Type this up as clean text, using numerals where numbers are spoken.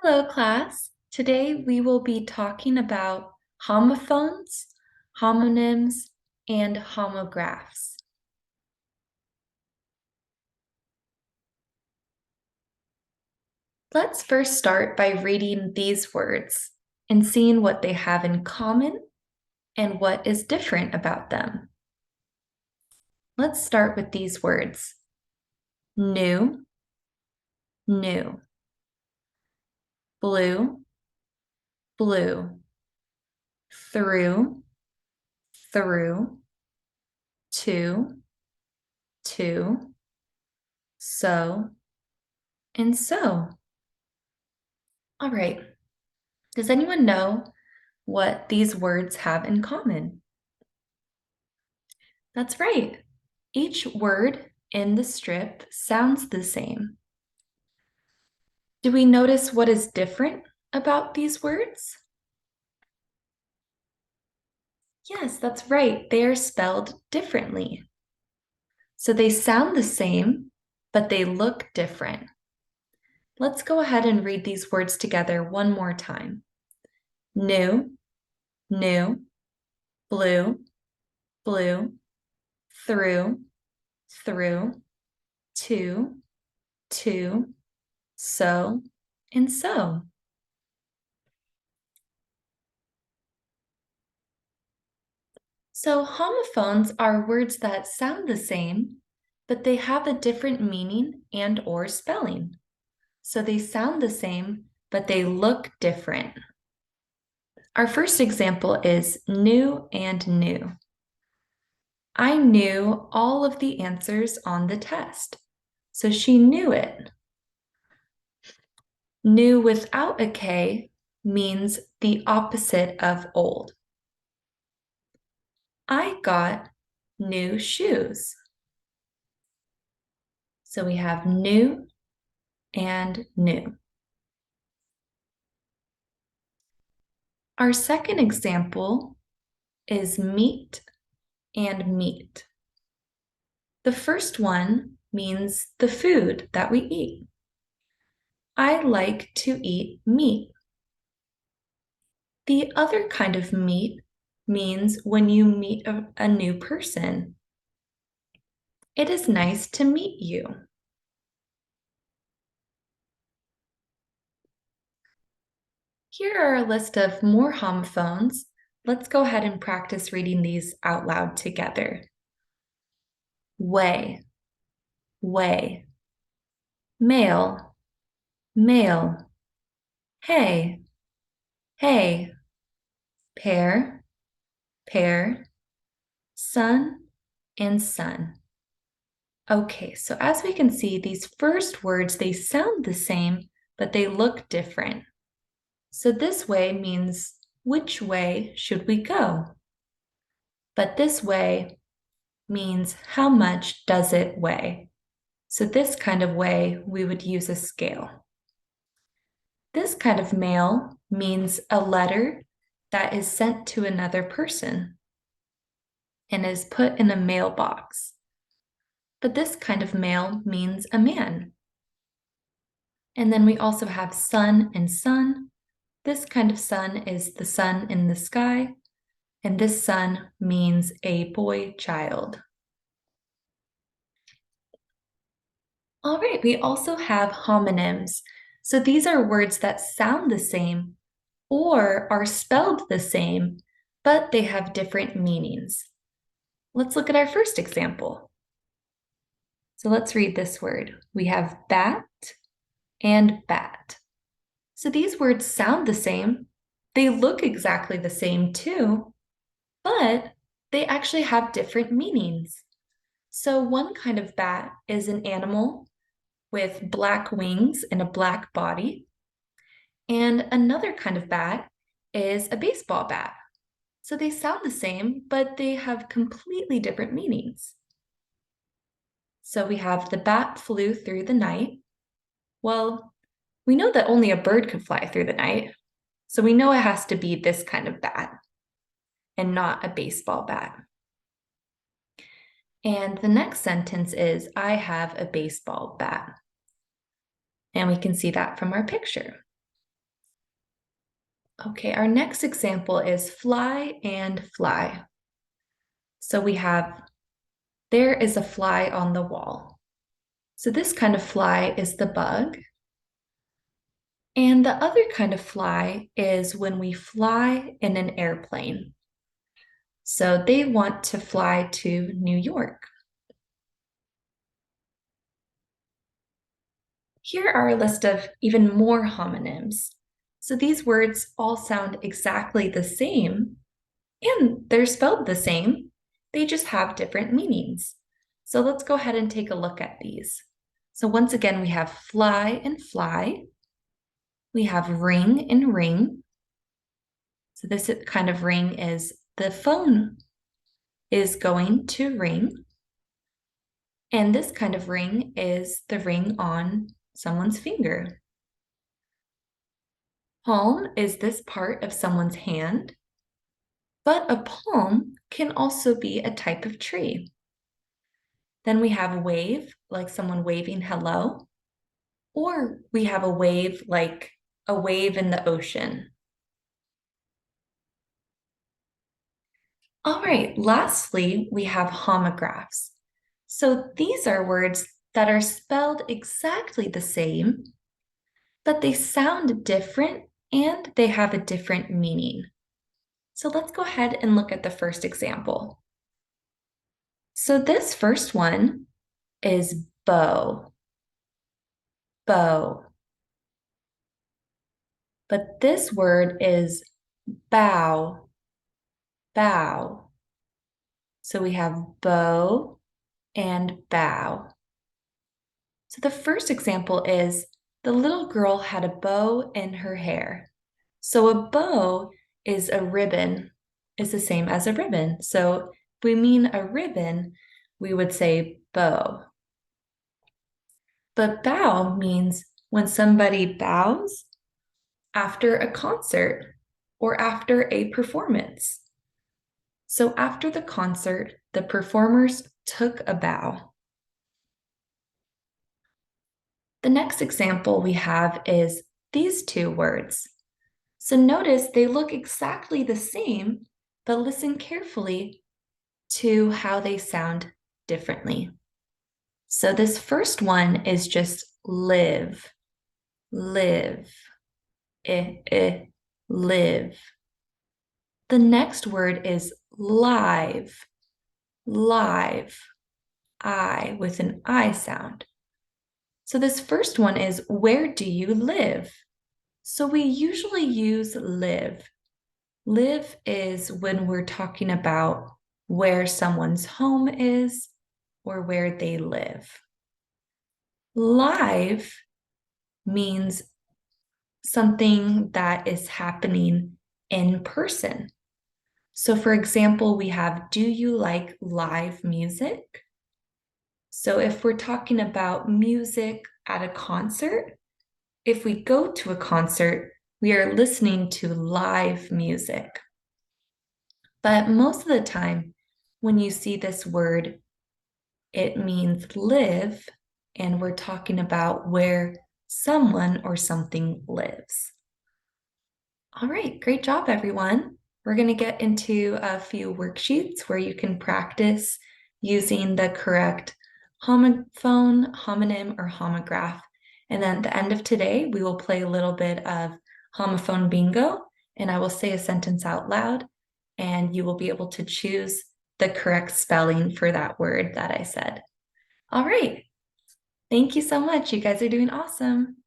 Hello, class. Today we will be talking about homophones, homonyms, and homographs. Let's first start by reading these words and seeing what they have in common and what is different about them. Let's start with these words. New, new. Blue, blue. Through, through. To, to. So, and so. All right. Does anyone know what these words have in common? That's right. Each word in the strip sounds the same. Do we notice what is different about these words? Yes, that's right. They are spelled differently. So they sound the same, but they look different. Let's go ahead and read these words together one more time. New, new, blue, blue, through, through, to, so, and so. So homophones are words that sound the same, but they have a different meaning and or spelling. So they sound the same, but they look different. Our first example is new and new. I knew all of the answers on the test, so she knew it. New without a K means the opposite of old. I got new shoes. So we have new and new. Our second example is meat and meat. The first one means the food that we eat. I like to eat meat. The other kind of meet means when you meet a new person. It is nice to meet you. Here are a list of more homophones. Let's go ahead and practice reading these out loud together. Way, way. Male, male. Hey, hey. Pair, pair. Sun and sun. Okay, so as we can see, these first words, they sound the same, but they look different. So this way means, which way should we go? But this way means, how much does it weigh? So this kind of way, we would use a scale. This kind of mail means a letter that is sent to another person and is put in a mailbox. But this kind of mail means a man. And then we also have sun and sun. This kind of sun is the sun in the sky, and this sun means a boy child. All right, we also have homonyms. So these are words that sound the same or are spelled the same, but they have different meanings. Let's look at our first example. So let's read this word. We have bat and bat. So these words sound the same. They look exactly the same too, but they actually have different meanings. So one kind of bat is an animal with black wings and a black body. And another kind of bat is a baseball bat. So they sound the same, but they have completely different meanings. So we have the bat flew through the night. Well, we know that only a bird could fly through the night. So we know it has to be this kind of bat and not a baseball bat. And the next sentence is, I have a baseball bat. And we can see that from our picture. Okay, our next example is fly and fly. So we have, there is a fly on the wall. So this kind of fly is the bug. And the other kind of fly is when we fly in an airplane. So they want to fly to New York. Here are a list of even more homonyms. So these words all sound exactly the same, and they're spelled the same. They just have different meanings. So let's go ahead and take a look at these. So once again, we have fly and fly. We have ring and ring. So this kind of ring is the phone is going to ring. And this kind of ring is the ring on someone's finger. Palm is this part of someone's hand, but a palm can also be a type of tree. Then we have wave, like someone waving hello, or we have a wave like a wave in the ocean. All right, lastly, we have homographs. So these are words that are spelled exactly the same, but they sound different and they have a different meaning. So let's go ahead and look at the first example. So this first one is bow, bow. But this word is bow, bow. So we have bow and bow. So the first example is the little girl had a bow in her hair. So a bow is a ribbon, is the same as a ribbon. So if we mean a ribbon, we would say bow. But bow means when somebody bows after a concert or after a performance. So after the concert, the performers took a bow. The next example we have is these two words. So notice they look exactly the same, but listen carefully to how they sound differently. So this first one is just live, live, live. The next word is live, live, I with an I sound. So this first one is where do you live? So we usually use live. Live is when we're talking about where someone's home is or where they live. Live means something that is happening in person. So for example, we have, do you like live music? So if we're talking about music at a concert, if we go to a concert, we are listening to live music. But most of the time, when you see this word, it means live, and we're talking about where someone or something lives. All right, great job, everyone. We're going to get into a few worksheets where you can practice using the correct homophone, homonym, or homograph. And then at the end of today, we will play a little bit of homophone bingo, and I will say a sentence out loud, and you will be able to choose the correct spelling for that word that I said. All right. Thank you so much. You guys are doing awesome.